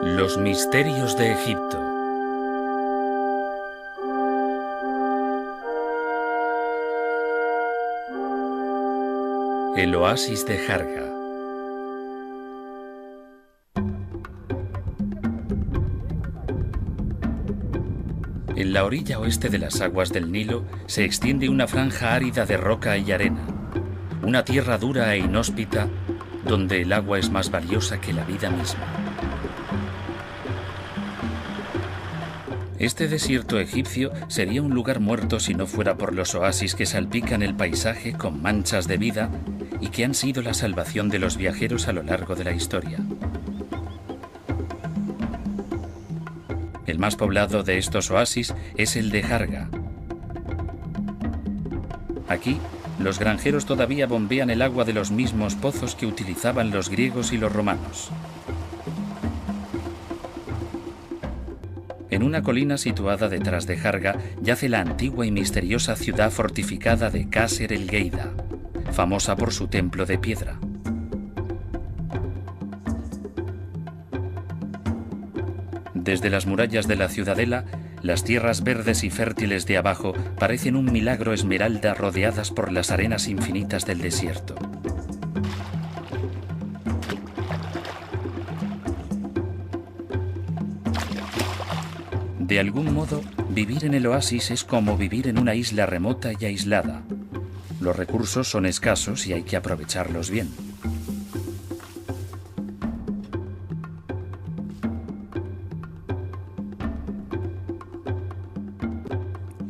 Los misterios de Egipto. El oasis de Jarga. En la orilla oeste de las aguas del Nilo se extiende una franja árida de roca y arena, una tierra dura e inhóspita donde el agua es más valiosa que la vida misma. Este desierto egipcio sería un lugar muerto si no fuera por los oasis que salpican el paisaje con manchas de vida y que han sido la salvación de los viajeros a lo largo de la historia. El más poblado de estos oasis es el de Jarga. Aquí, los granjeros todavía bombean el agua de los mismos pozos que utilizaban los griegos y los romanos. En una colina situada detrás de Jarga yace la antigua y misteriosa ciudad fortificada de Qasr el-Geida, famosa por su templo de piedra. Desde las murallas de la ciudadela, Las tierras verdes y fértiles de abajo parecen un milagro esmeralda rodeadas por las arenas infinitas del desierto. De algún modo, vivir en el oasis es como vivir en una isla remota y aislada. Los recursos son escasos y hay que aprovecharlos bien.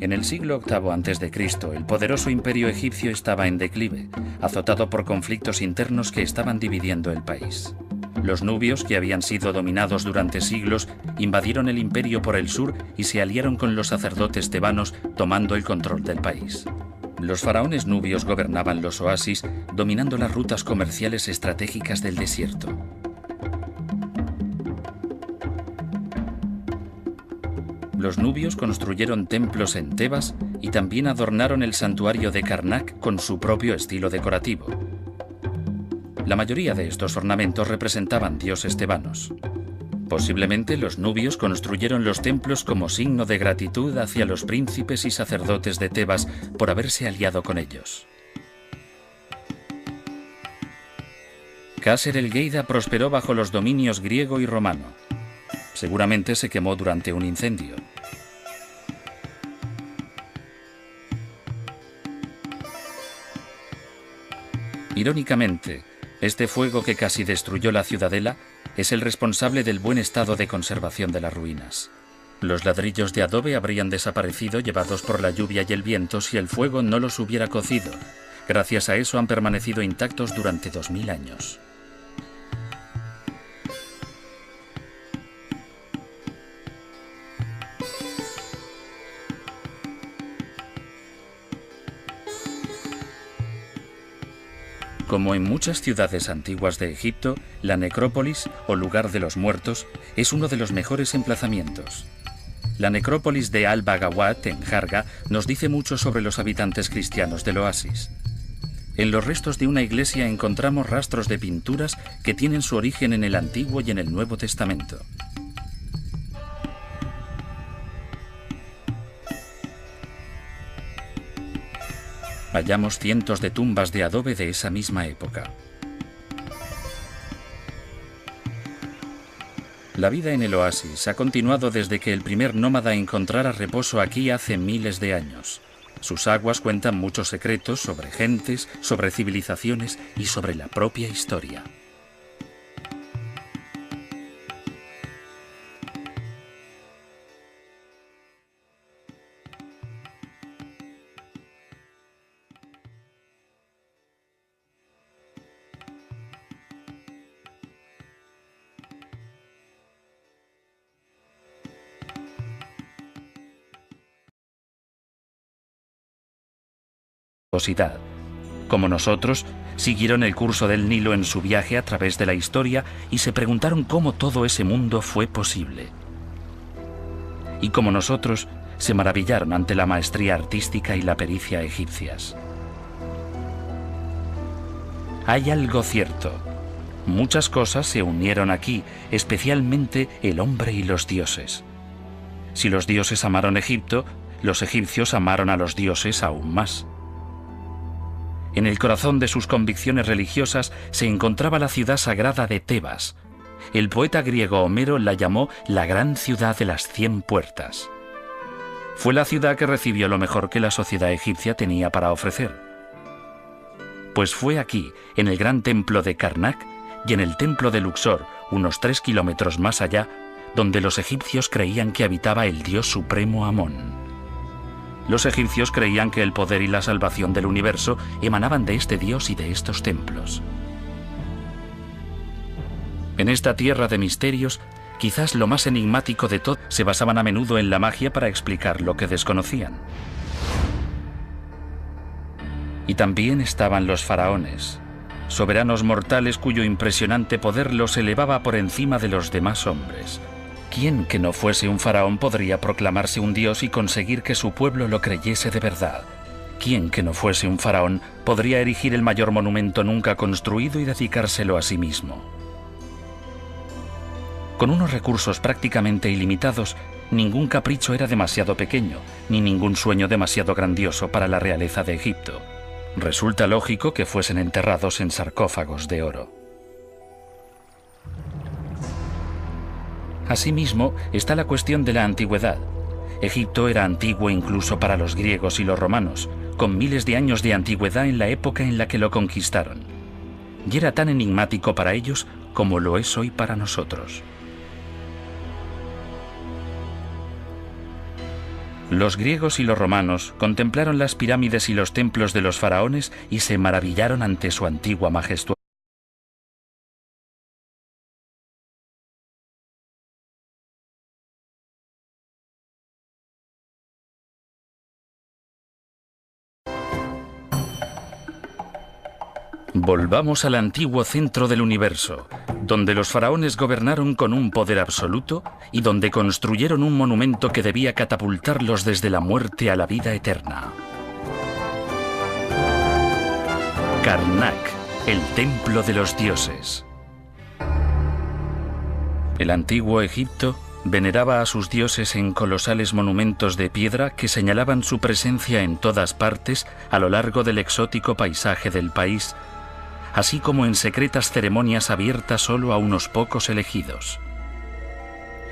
En el siglo VIII a.C., el poderoso imperio egipcio estaba en declive, azotado por conflictos internos que estaban dividiendo el país. Los nubios, que habían sido dominados durante siglos, invadieron el imperio por el sur y se aliaron con los sacerdotes tebanos, tomando el control del país. Los faraones nubios gobernaban los oasis, dominando las rutas comerciales estratégicas del desierto. Los nubios construyeron templos en Tebas y también adornaron el santuario de Karnak con su propio estilo decorativo. La mayoría de estos ornamentos representaban dioses tebanos. Posiblemente los nubios construyeron los templos como signo de gratitud hacia los príncipes y sacerdotes de Tebas por haberse aliado con ellos. Kaser el-Geida prosperó bajo los dominios griego y romano. Seguramente se quemó durante un incendio. Irónicamente, este fuego que casi destruyó la ciudadela es el responsable del buen estado de conservación de las ruinas. Los ladrillos de adobe habrían desaparecido llevados por la lluvia y el viento si el fuego no los hubiera cocido. Gracias a eso han permanecido intactos durante 2000 años. Como en muchas ciudades antiguas de Egipto, la necrópolis, o lugar de los muertos, es uno de los mejores emplazamientos. La necrópolis de Al-Bagawat, en Jarga, nos dice mucho sobre los habitantes cristianos del oasis. En los restos de una iglesia encontramos rastros de pinturas que tienen su origen en el Antiguo y en el Nuevo Testamento. Hallamos cientos de tumbas de adobe de esa misma época. La vida en el oasis ha continuado desde que el primer nómada encontrara reposo aquí hace miles de años. Sus aguas cuentan muchos secretos sobre gentes, sobre civilizaciones y sobre la propia historia. Como nosotros, siguieron el curso del Nilo en su viaje a través de la historia y se preguntaron cómo todo ese mundo fue posible. Y como nosotros, se maravillaron ante la maestría artística y la pericia egipcias. Hay algo cierto. Muchas cosas se unieron aquí, especialmente el hombre y los dioses. Si los dioses amaron Egipto, los egipcios amaron a los dioses aún más. En el corazón de sus convicciones religiosas se encontraba la ciudad sagrada de Tebas. El poeta griego Homero la llamó la gran ciudad de las 100 puertas. Fue la ciudad que recibió lo mejor que la sociedad egipcia tenía para ofrecer. Pues fue aquí, en el gran templo de Karnak y en el templo de Luxor, unos 3 kilómetros más allá, donde los egipcios creían que habitaba el dios supremo Amón. Los egipcios creían que el poder y la salvación del universo emanaban de este dios y de estos templos. En esta tierra de misterios, quizás lo más enigmático de todo, se basaban a menudo en la magia para explicar lo que desconocían. Y también estaban los faraones, soberanos mortales cuyo impresionante poder los elevaba por encima de los demás hombres. ¿Quién que no fuese un faraón podría proclamarse un dios y conseguir que su pueblo lo creyese de verdad? ¿Quién que no fuese un faraón podría erigir el mayor monumento nunca construido y dedicárselo a sí mismo? Con unos recursos prácticamente ilimitados, ningún capricho era demasiado pequeño, ni ningún sueño demasiado grandioso para la realeza de Egipto. Resulta lógico que fuesen enterrados en sarcófagos de oro. Asimismo, está la cuestión de la antigüedad. Egipto era antiguo incluso para los griegos y los romanos, con miles de años de antigüedad en la época en la que lo conquistaron. Y era tan enigmático para ellos como lo es hoy para nosotros. Los griegos y los romanos contemplaron las pirámides y los templos de los faraones y se maravillaron ante su antigua majestuosidad. Volvamos al antiguo centro del universo, donde los faraones gobernaron con un poder absoluto y donde construyeron un monumento que debía catapultarlos desde la muerte a la vida eterna. Karnak, el templo de los dioses. El antiguo Egipto veneraba a sus dioses en colosales monumentos de piedra que señalaban su presencia en todas partes a lo largo del exótico paisaje del país, así como en secretas ceremonias abiertas solo a unos pocos elegidos.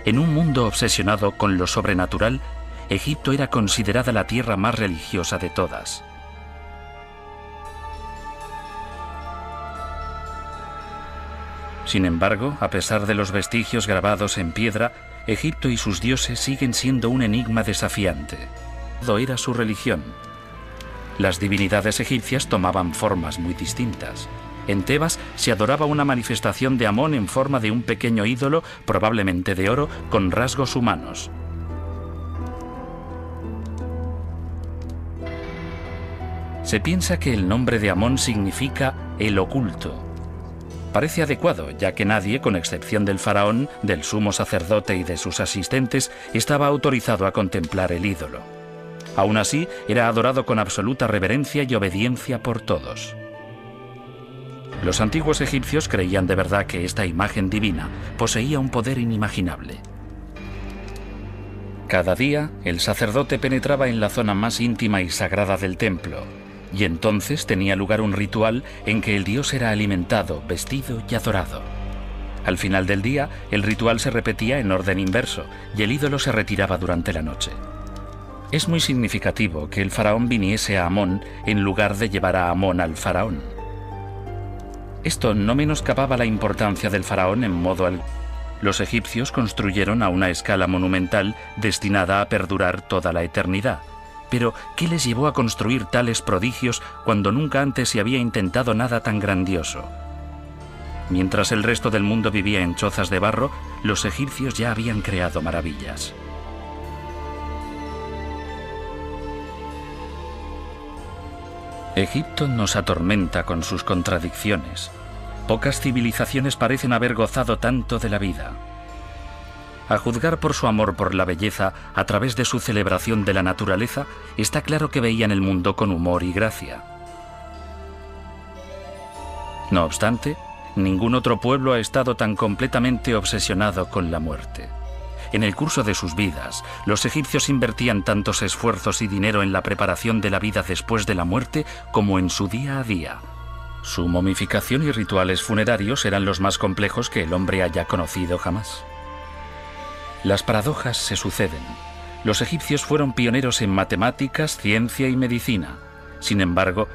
En un mundo obsesionado con lo sobrenatural, Egipto era considerada la tierra más religiosa de todas. Sin embargo, a pesar de los vestigios grabados en piedra, Egipto y sus dioses siguen siendo un enigma desafiante. Todo era su religión. Las divinidades egipcias tomaban formas muy distintas. En Tebas se adoraba una manifestación de Amón en forma de un pequeño ídolo, probablemente de oro, con rasgos humanos. Se piensa que el nombre de Amón significa el oculto. Parece adecuado, ya que nadie, con excepción del faraón, del sumo sacerdote y de sus asistentes, estaba autorizado a contemplar el ídolo. Aún así, era adorado con absoluta reverencia y obediencia por todos. Los antiguos egipcios creían de verdad que esta imagen divina poseía un poder inimaginable. Cada día, el sacerdote penetraba en la zona más íntima y sagrada del templo, y entonces tenía lugar un ritual en que el dios era alimentado, vestido y adorado. Al final del día, el ritual se repetía en orden inverso, y el ídolo se retiraba durante la noche. Es muy significativo que el faraón viniese a Amón en lugar de llevar a Amón al faraón. Esto no menoscababa la importancia del faraón en modo alguno. Los egipcios construyeron a una escala monumental destinada a perdurar toda la eternidad. Pero, ¿qué les llevó a construir tales prodigios cuando nunca antes se había intentado nada tan grandioso? Mientras el resto del mundo vivía en chozas de barro, los egipcios ya habían creado maravillas. Egipto nos atormenta con sus contradicciones. Pocas civilizaciones parecen haber gozado tanto de la vida. A juzgar por su amor por la belleza a través de su celebración de la naturaleza, está claro que veían el mundo con humor y gracia. No obstante, ningún otro pueblo ha estado tan completamente obsesionado con la muerte. En el curso de sus vidas, los egipcios invertían tantos esfuerzos y dinero en la preparación de la vida después de la muerte como en su día a día. Su momificación y rituales funerarios eran los más complejos que el hombre haya conocido jamás. Las paradojas se suceden. Los egipcios fueron pioneros en matemáticas, ciencia y medicina. Sin embargo,